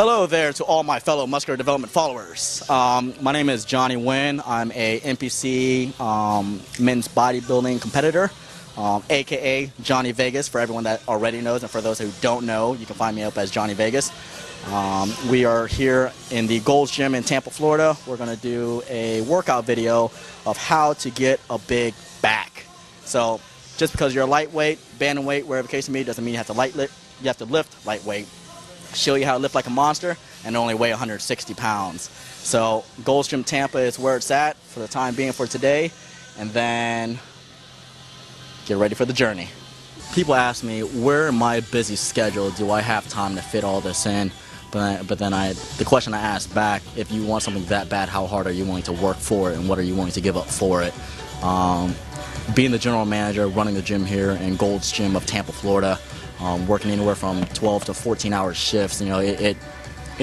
Hello there to all my fellow Muscular Development followers. My name is Johnny Wynn. I'm a NPC men's bodybuilding competitor, aka Johnny Vegas for everyone that already knows, and for those who don't know, you can find me up as Johnny Vegas. We are here in the Gold's Gym in Tampa, Florida. We're going to do a workout video of how to get a big back. So just because you're a lightweight, bantamweight, wherever the case may be, doesn't mean you have to lift lightweight. Show you how to lift like a monster and only weigh 160 pounds. So Gold's Gym Tampa is where it's at for the time being for today, and then get ready for the journey. People ask me, where in my busy schedule do I have time to fit all this in? But then the question I ask back, if you want something that bad, how hard are you willing to work for it, and what are you willing to give up for it? Being the general manager, running the gym here in Gold's Gym of Tampa, Florida, working anywhere from 12 to 14-hour shifts, it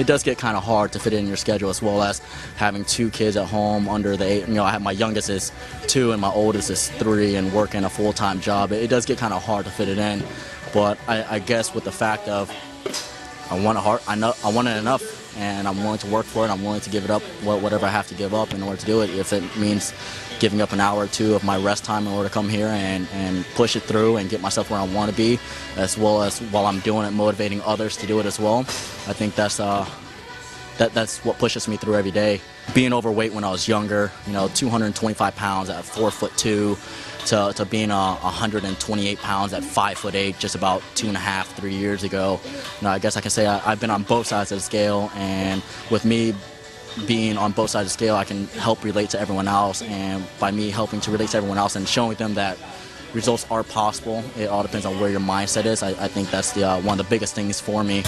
does get kind of hard to fit in your schedule, as well as having two kids at home under the age. I have my youngest is 2 and my oldest is 3, and working a full-time job. It does get kind of hard to fit it in, but I guess with the fact of I want it enough, and I'm willing to work for it. I'm willing to give it up, whatever I have to give up in order to do it. If it means giving up an hour or two of my rest time in order to come here and push it through and get myself where I want to be, as well as while I'm doing it, motivating others to do it as well. I think that's what pushes me through every day. Being overweight when I was younger, 225 pounds at 4'2", to being 128 pounds at 5'8", just about 2.5, 3 years ago. I guess I can say I've been on both sides of the scale, and with me being on both sides of the scale, I can help relate to everyone else, and by me helping to relate to everyone else and showing them that results are possible, it all depends on where your mindset is. I think that's one of the biggest things for me.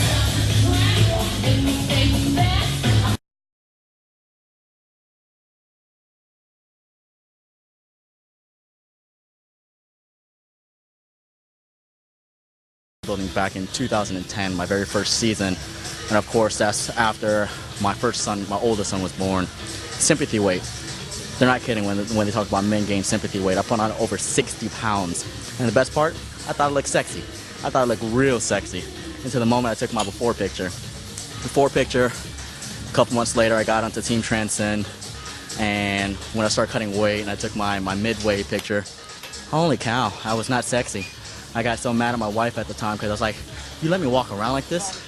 Back in 2010, my very first season, and of course that's after my oldest son was born. Sympathy weight. They're not kidding when they talk about men gain sympathy weight. I put on over 60 pounds, and the best part, I thought it looked sexy. I thought it looked real sexy until the moment I took my before picture. A couple months later, I got onto Team Transcend, and when I started cutting weight and I took my midway picture, holy cow, I was not sexy. I got so mad at my wife at the time because I was like, you let me walk around like this?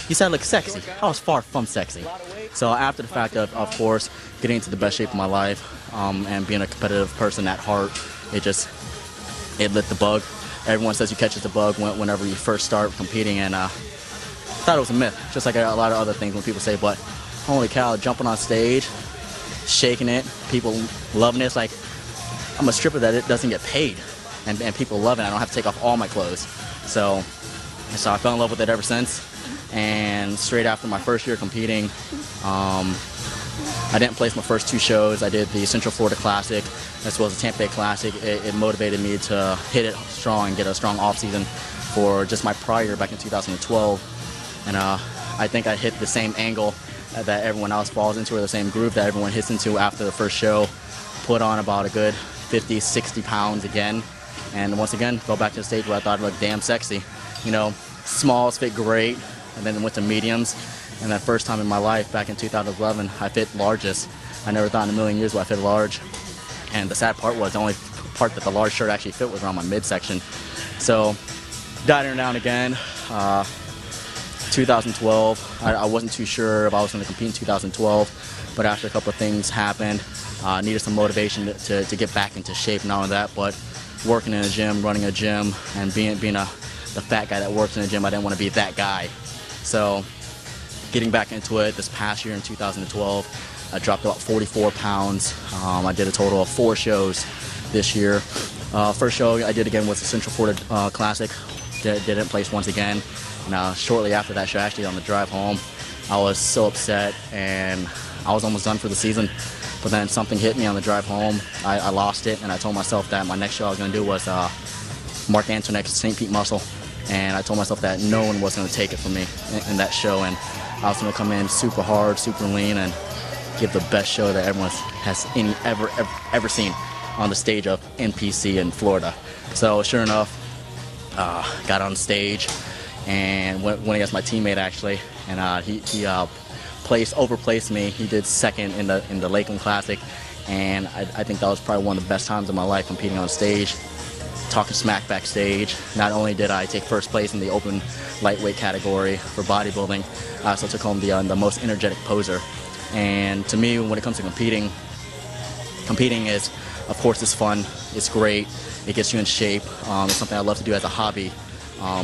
You said I look sexy. I was far from sexy. So after the fact of course, getting into the best shape of my life, and being a competitive person at heart, it lit the bug. Everyone says you catches the bug whenever you first start competing, and I thought it was a myth, just like a lot of other things when people say, but holy cow, jumping on stage, shaking it, people loving it. It's like, I'm a stripper that it doesn't get paid. And people love it. I don't have to take off all my clothes. So I fell in love with it ever since. And straight after my first year competing, I didn't place my first 2 shows. I did the Central Florida Classic as well as the Tampa Bay Classic. It motivated me to hit it strong and get a strong off season for just my prior year back in 2012. And I think I hit the same angle that everyone else falls into, or the same groove that everyone hits into after the first show. Put on about a good 50, 60 pounds again. And once again, go back to the stage where I thought it looked damn sexy. Smalls fit great, and then went to mediums. And that first time in my life, back in 2011, I fit largest. I never thought in a million years would I fit large. And the sad part was the only part that the large shirt actually fit was around my midsection. So, dieting down again. 2012, I wasn't too sure if I was going to compete in 2012, but after a couple of things happened, needed some motivation to get back into shape. Not only that, but working in a gym, running a gym, and being the fat guy that works in a gym, I didn't want to be that guy. So getting back into it this past year in 2012, I dropped about 44 pounds. I did a total of 4 shows this year. First show I did again was the Central Florida Classic. Didn't place once again. And shortly after that show, actually on the drive home, I was so upset and I was almost done for the season. But then something hit me on the drive home. I lost it, and I told myself that my next show I was going to do was Mark Antoinette's St. Pete Muscle. And I told myself that no one was going to take it from me in that show. And I was going to come in super hard, super lean, and give the best show that everyone has ever seen on the stage of NPC in Florida. So sure enough, got on stage, and went against my teammate actually, and he overplaced me. He did second in the Lakeland Classic, and I think that was probably one of the best times of my life competing on stage, talking smack backstage. Not only did I take first place in the open lightweight category for bodybuilding, I also took home the most energetic poser. And to me, when it comes to competing is, of course, it's fun, it's great, it gets you in shape. It's something I love to do as a hobby,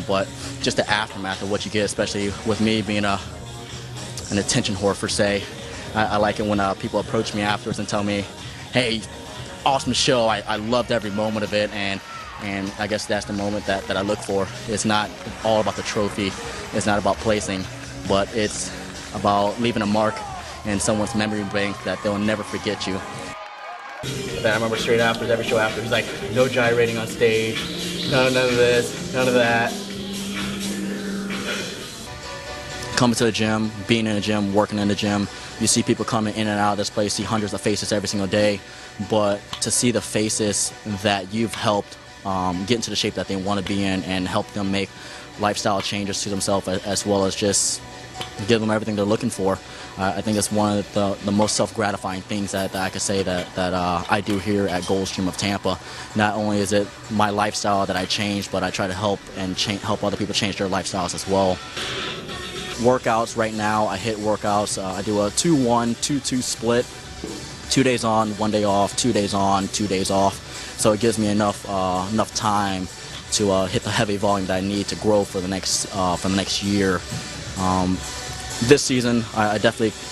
but just the aftermath of what you get, especially with me being an attention whore per se, I like it when people approach me afterwards and tell me, hey, awesome show, I loved every moment of it, and I guess that's the moment that I look for. It's not all about the trophy, it's not about placing, but it's about leaving a mark in someone's memory bank that they'll never forget you. Then I remember straight after, every show after, he's like, no gyrating on stage, none of this, none of that. Coming to the gym, being in the gym, working in the gym, you see people coming in and out of this place, see hundreds of faces every single day, but to see the faces that you've helped get into the shape that they want to be in and help them make lifestyle changes to themselves, as well as just give them everything they're looking for. I think it's one of the most self-gratifying things that I could say that I do here at Gold's Gym of Tampa. Not only is it my lifestyle that I changed, but I try to help other people change their lifestyles as well. Workouts right now, I hit workouts. I do a 2-1, 2-2 split. 2 days on, 1 day off, 2 days on, 2 days off. So it gives me enough time to hit the heavy volume that I need to grow for the next year. This season,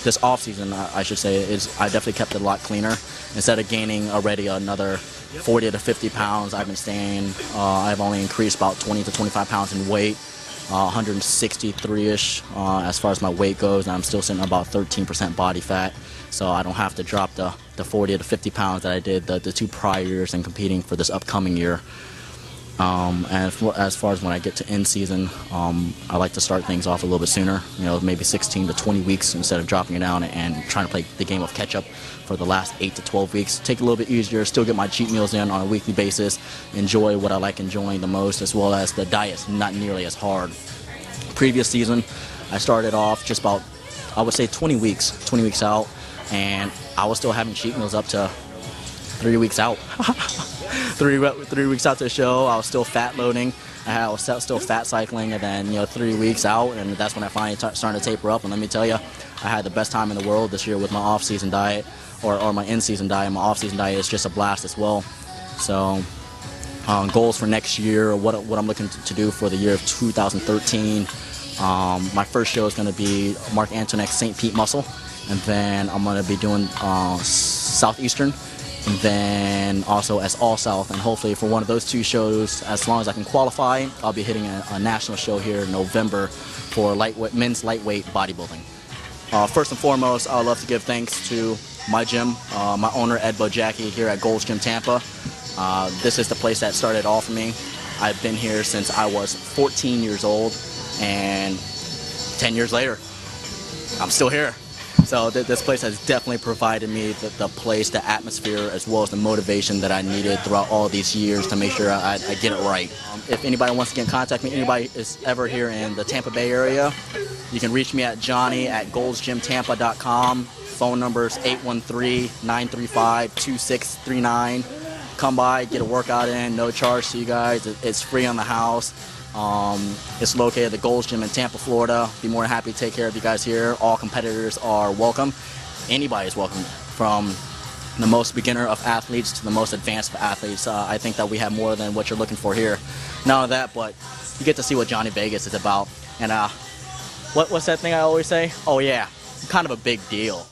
this off season, I should say, I definitely kept it a lot cleaner. Instead of gaining already another 40 to 50 pounds, I've been staying. I've only increased about 20 to 25 pounds in weight, 163-ish as far as my weight goes, and I'm still sitting at about 13% body fat. So I don't have to drop the 40 to 50 pounds that I did the 2 prior years in competing for this upcoming year. And as far as when I get to end season, I like to start things off a little bit sooner, maybe 16 to 20 weeks instead of dropping it down and trying to play the game of catch up for the last 8 to 12 weeks. Take it a little bit easier, still get my cheat meals in on a weekly basis, enjoy what I like enjoying the most, as well as the diet's not nearly as hard. Previous season, I started off just about, I would say 20 weeks out, and I was still having cheat meals up to 3 weeks out. 3 weeks out to the show, I was still fat loading. I was still fat cycling, and then 3 weeks out, and that's when I finally started to taper up. And let me tell you, I had the best time in the world this year with my off-season diet, or my in-season diet. My off-season diet is just a blast as well. So goals for next year, what I'm looking to do for the year of 2013. My first show is going to be Mark Antoinette's St. Pete Muscle, and then I'm going to be doing Southeastern, and then also as All South, and hopefully for one of those 2 shows, as long as I can qualify, I'll be hitting a national show here in November for men's lightweight bodybuilding. First and foremost, I would love to give thanks to my gym, my owner Ed Bojacki here at Gold's Gym Tampa. This is the place that started all for me. I've been here since I was 14 years old, and 10 years later, I'm still here. So this place has definitely provided me the place, the atmosphere, as well as the motivation that I needed throughout all these years to make sure I get it right. If anybody wants to get in contact with me, anybody is ever here in the Tampa Bay area, you can reach me at johnny@goldsgymtampa.com. Phone number is 813-935-2639. Come by, get a workout in, no charge to you guys. It's free on the house. It's located at the Gold's Gym in Tampa, Florida. Be more than happy to take care of you guys here. All competitors are welcome. Anybody is welcome, from the most beginner of athletes to the most advanced of athletes. I think that we have more than what you're looking for here. Not only that, but you get to see what Johnny Vegas is about. And what's that thing I always say? Oh yeah, kind of a big deal.